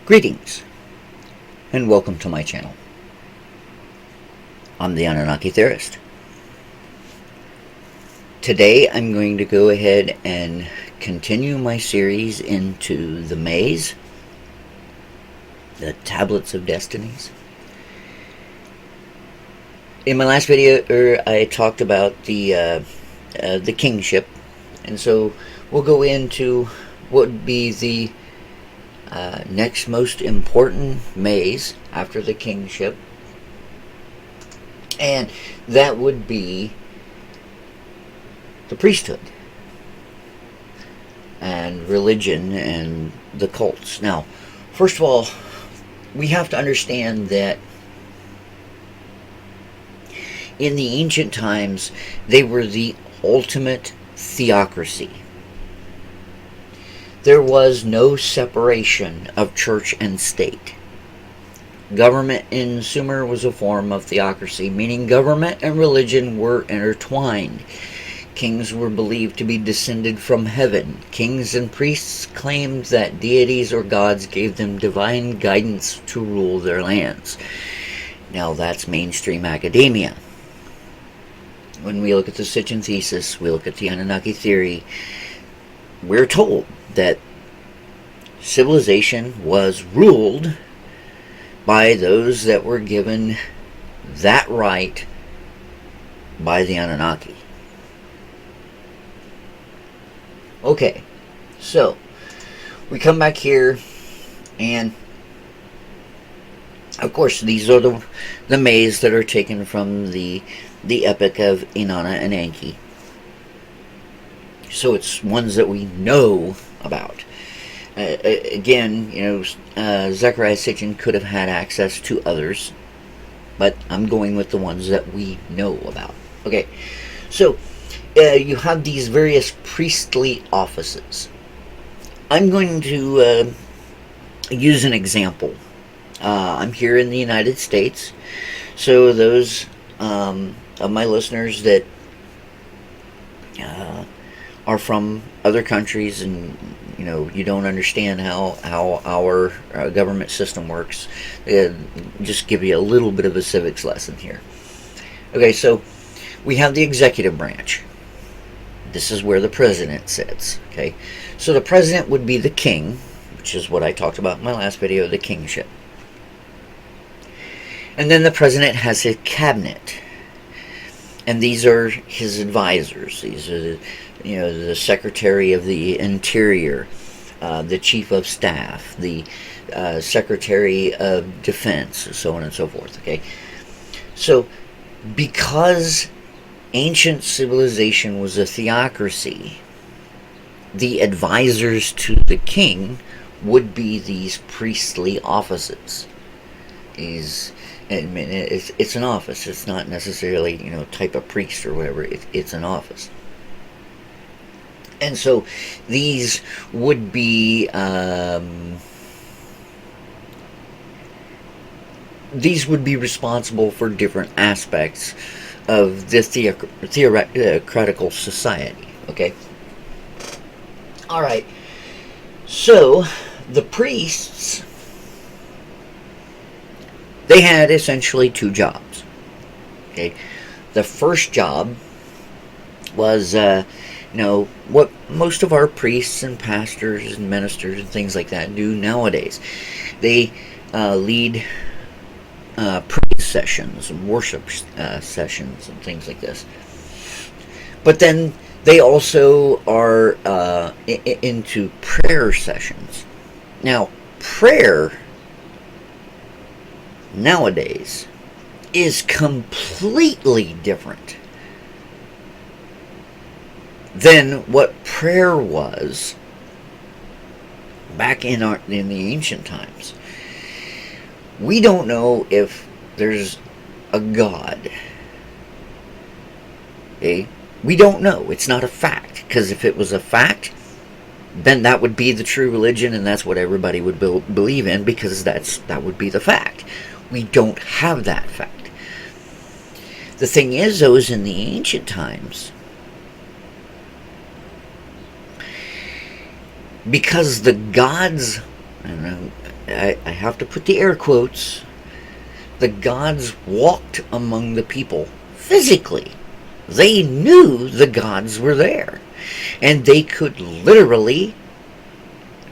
Greetings, and welcome to my channel. I'm the Anunnaki Theorist. Today I'm going to go ahead and continue my series into the maze, the Tablets of Destinies. In my last video, I talked about the kingship, and so we'll go into what would be the next most important maze after the kingship, and that would be the priesthood and religion and the cults. Now, first of all, we have to understand that in the ancient times, they were the ultimate theocracy. There was no separation of church and state. Government in Sumer was a form of theocracy, meaning government and religion were intertwined. Kings were believed to be descended from heaven. Kings and priests claimed that deities or gods gave them divine guidance to rule their lands. Now that's mainstream academia. When we look at the Sitchin thesis, we look at the Anunnaki theory, we're told that civilization was ruled by those that were given that right by the Anunnaki. Okay, so we come back here, and of course these are the maze that are taken from the epic of Inanna and Enki. So it's ones that we know about. Again, Zechariah Sitchin could have had access to others, but I'm going with the ones that we know about. Okay, so you have these various priestly offices. I'm going to use an example. I'm here in the United States, so those of my listeners that are from other countries and you don't understand how our government system works, just give you a little bit of a civics lesson here. Okay, so we have the executive branch. This is where the president sits. Okay, so the president would be the king, which is what I talked about in my last video, the kingship. And then the president has his cabinet, and these are his advisors. These are the Secretary of the Interior, the Chief of Staff, the Secretary of Defense, so on and so forth. Okay, so because ancient civilization was a theocracy, the advisors to the king would be these priestly offices. It's an office. It's not necessarily type of priest or whatever. It's an office. And so these would be responsible for different aspects of the theocratical society. Okay. All right. So the priests, they had essentially two jobs. Okay. The first job was what most of our priests and pastors and ministers and things like that do nowadays. They lead praise sessions and worship sessions and things like this. But then they also are into prayer sessions. Now, prayer nowadays is completely different than what prayer was back in the ancient times. We don't know if there's a God. Okay? We don't know. It's not a fact. Because if it was a fact, then that would be the true religion, and that's what everybody would believe in, because that would be the fact. We don't have that fact. The thing is, though, is in the ancient times, because the gods, I have to put the air quotes, the gods walked among the people physically. They knew the gods were there. And they could literally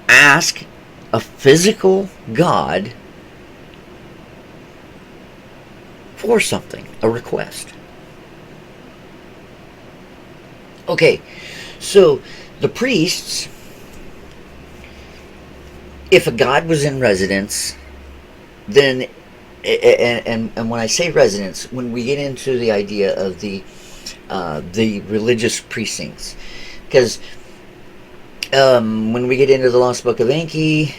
ask a physical god for something, a request. Okay, so the priests, if a god was in residence, then, and when I say residence, when we get into the idea of the religious precincts, because when we get into the Lost Book of Enki,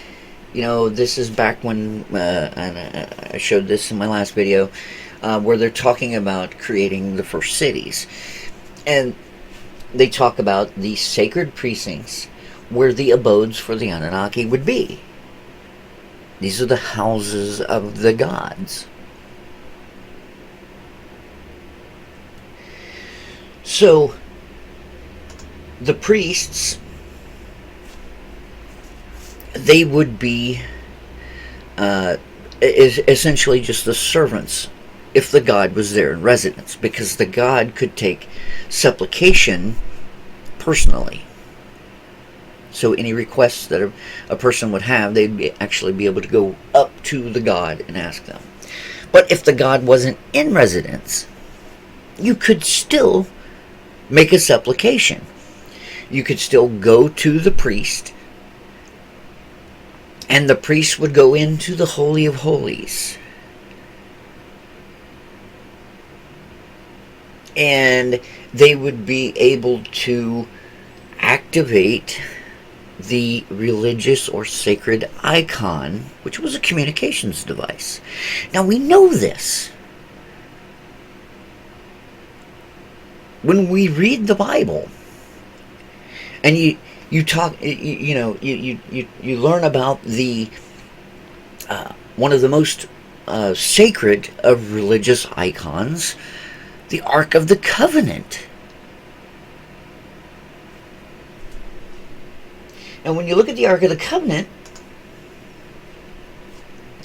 this is back when, and I showed this in my last video, where they're talking about creating the first cities. And they talk about the sacred precincts where the abodes for the Anunnaki would be. These are the houses of the gods. So, the priests, they would be essentially just the servants if the god was there in residence, because the god could take supplication personally. So any requests that a person would have, they'd actually be able to go up to the god and ask them. But if the god wasn't in residence, you could still make a supplication. You could still go to the priest, and the priest would go into the Holy of Holies. And they would be able to activate the religious or sacred icon, which was a communications device. Now we know this. When we read the Bible, and you talk, you learn about the one of the most sacred of religious icons, the Ark of the Covenant. And when you look at the Ark of the Covenant,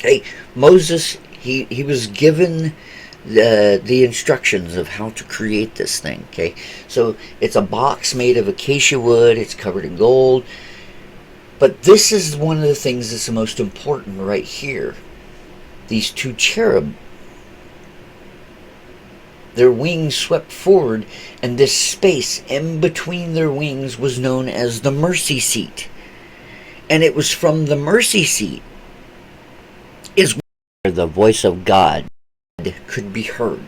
hey, Moses, he was given the instructions of how to create this thing. Okay, so it's a box made of acacia wood. It's covered in gold. But this is one of the things that's the most important right here. These two cherub, their wings swept forward, and this space in between their wings was known as the mercy seat. And it was from the mercy seat is where the voice of God could be heard.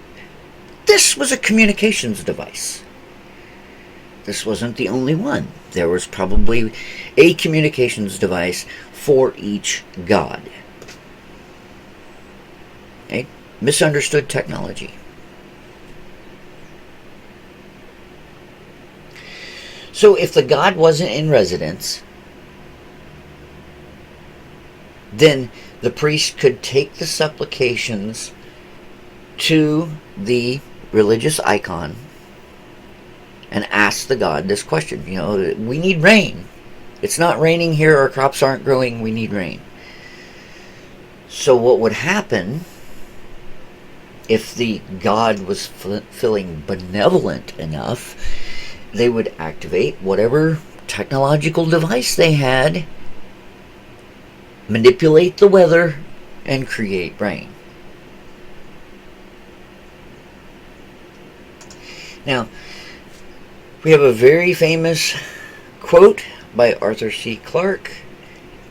This was a communications device. This wasn't the only one. There was probably a communications device for each god. Okay? Misunderstood technology. So if the god wasn't in residence, then the priest could take the supplications to the religious icon and ask the god this question. We need rain. It's not raining here, our crops aren't growing, we need rain. So what would happen if the god was feeling benevolent enough, they would activate whatever technological device they had, manipulate the weather, and create rain. Now, we have a very famous quote by Arthur C. Clarke.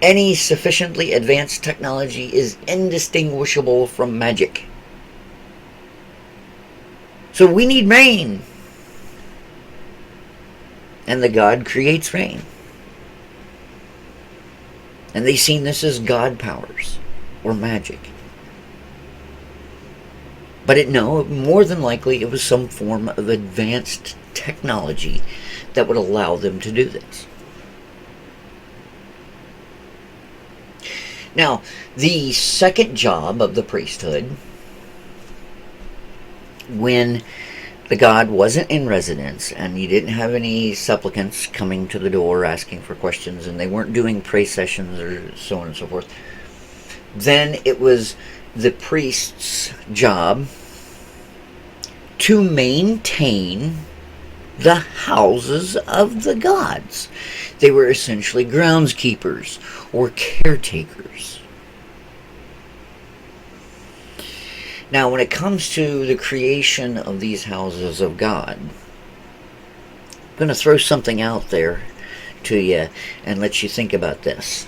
Any sufficiently advanced technology is indistinguishable from magic. So we need rain. And the god creates rain. And they seen this as god powers or magic. But more than likely it was some form of advanced technology that would allow them to do this. Now, the second job of the priesthood, when the god wasn't in residence and you didn't have any supplicants coming to the door asking for questions, and they weren't doing prayer sessions or so on and so forth, Then it was the priest's job to maintain the houses of the gods. They were essentially groundskeepers or caretakers. Now, when it comes to the creation of these houses of God, I'm going to throw something out there to you and let you think about this.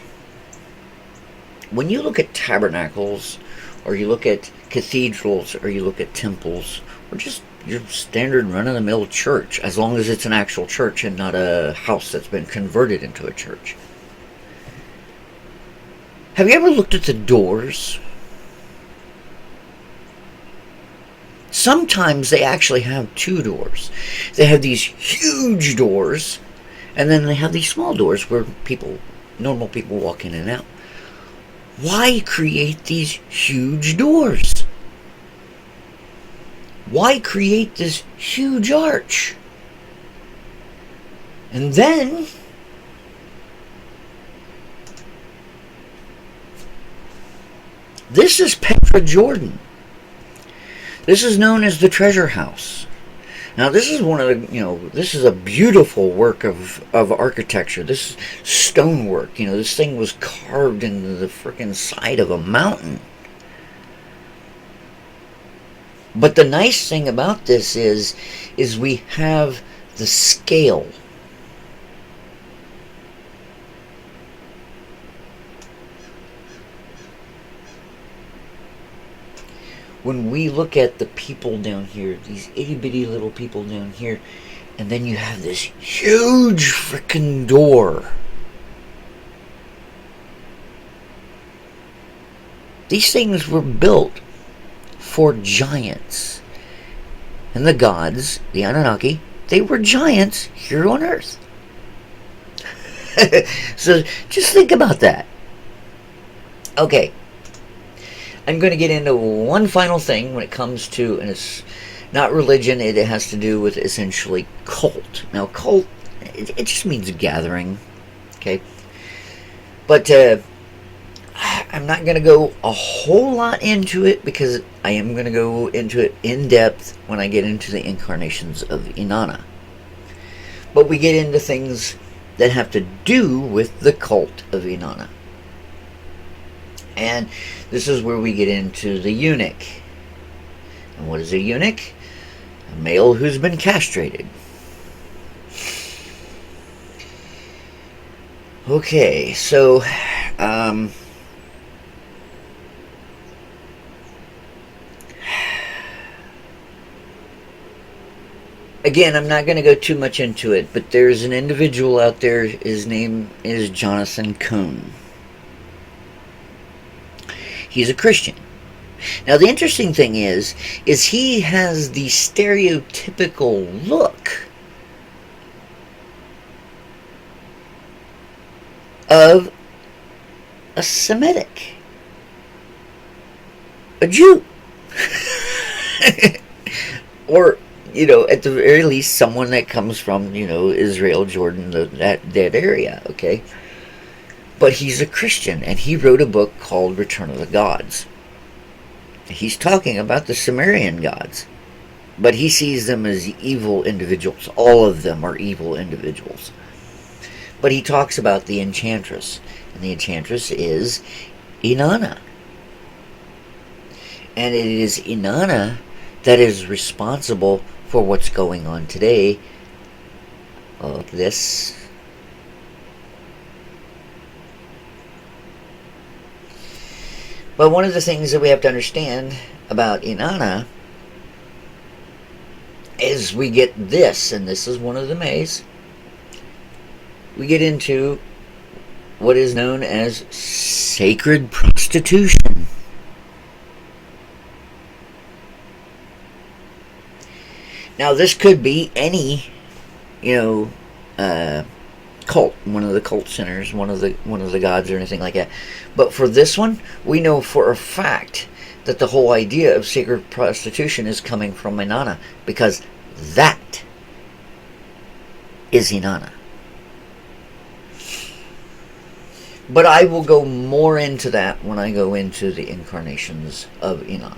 When you look at tabernacles, or you look at cathedrals, or you look at temples, or just your standard run-of-the-mill church, as long as it's an actual church and not a house that's been converted into a church. Have you ever looked at the doors? Sometimes they actually have two doors. They have these huge doors, and then they have these small doors where normal people walk in and out. Why create these huge doors? Why create this huge arch? And then this is Petra, Jordan. This is known as the treasure house. Now, this is one of the, this is a beautiful work of architecture. This is stonework. This thing was carved into the frickin' side of a mountain. But the nice thing about this is we have the scale. When we look at the people down here, these itty-bitty little people down here, and then you have this huge frickin' door. These things were built for giants. And the gods, the Anunnaki, they were giants here on Earth. So just think about that. Okay. I'm going to get into one final thing when it comes to, and it's not religion, it has to do with essentially cult. Now, cult, it just means gathering, okay? But I'm not going to go a whole lot into it, because I am going to go into it in depth when I get into the incarnations of Inanna. But we get into things that have to do with the cult of Inanna. And this is where we get into the eunuch. And what is a eunuch? A male who's been castrated. Okay, so again, I'm not going to go too much into it, but there's an individual out there, his name is Jonathan Cohn. He's a Christian. Now, the interesting thing is he has the stereotypical look of a Semitic, a Jew, or, at the very least, someone that comes from, Israel, Jordan, that area, okay? But he's a Christian, and he wrote a book called Return of the Gods. He's talking about the Sumerian gods, but he sees them as evil individuals. All of them are evil individuals. But he talks about the enchantress, and the enchantress is Inanna. And it is Inanna that is responsible for what's going on today. This. But one of the things that we have to understand about Inanna is we get this, and this is one of the Mays. We get into what is known as sacred prostitution. Now, this could be any, cult, one of the cult centers, one of the gods or anything like that. But for this one, we know for a fact that the whole idea of sacred prostitution is coming from Inanna, because that is Inanna. But I will go more into that when I go into the incarnations of Inanna.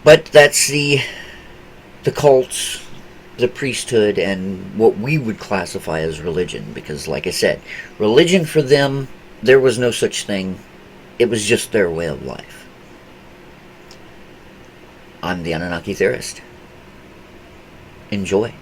But that's the cults, the priesthood, and what we would classify as religion. Because, like I said, religion for them, there was no such thing. It was just their way of life. I'm the Anunnaki Theorist. Enjoy.